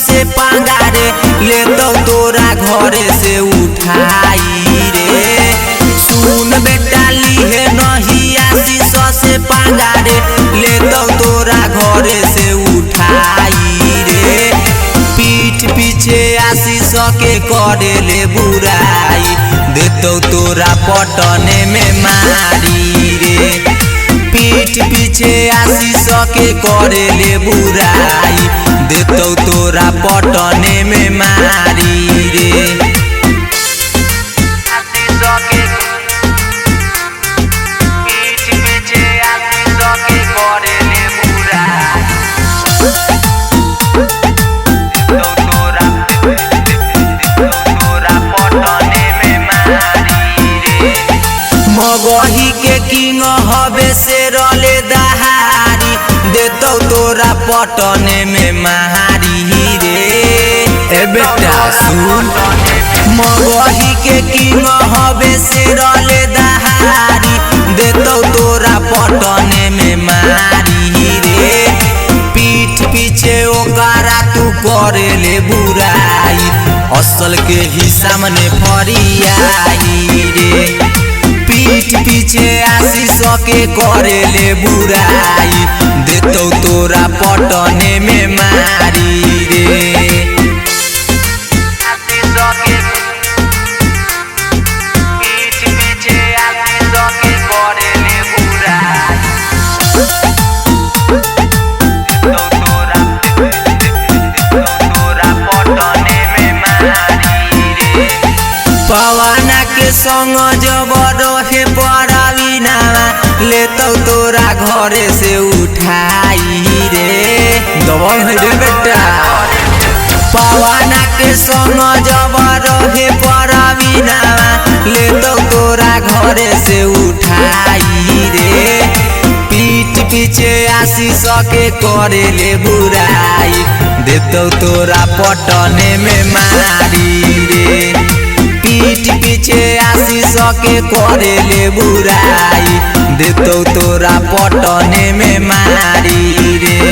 से पांगारे ले तो तोरा घरे से उठाई रे। सुन बेटा लीहे नहीं आशीष से पांगारे ले तो तोरा घरे से उठाई रे। पीठ पीछे आशीष के करे ले बुराई देतो तोरा पटने में मारी रे। पीठ पीछे आशीष के करे ले बुराई देतो तोरा पटने में मारी रे। मगही के किंग हवे से रले दहारी देतो तोरा पटने में मारी रे। ए बेटा सुन मगही के किंग हवे से रले दहारी देतो तोरा पटने में मारी रे। पीठ पीछे ओकरा तू करे ले बुराई असल के ही सामने फरियाई रे। पीठ पीछे आशीष के करे ले बुराई देतो तोरा पटने में मारी रे। पवना के संग जब रहे परावीना ले तो तोरा घरे से उठाई रे। दबंग है रे बेटा। पवना के संग जब रहे परावीना ले तो तोरा घरे से उठाई रे। पीठ पीछे आशीष के करे ले बुराई देतो तोरा पटने में मारी रे। पीठ पीछे आशीष के करे ले बुराई देतो तोरा पटने में मारी रे।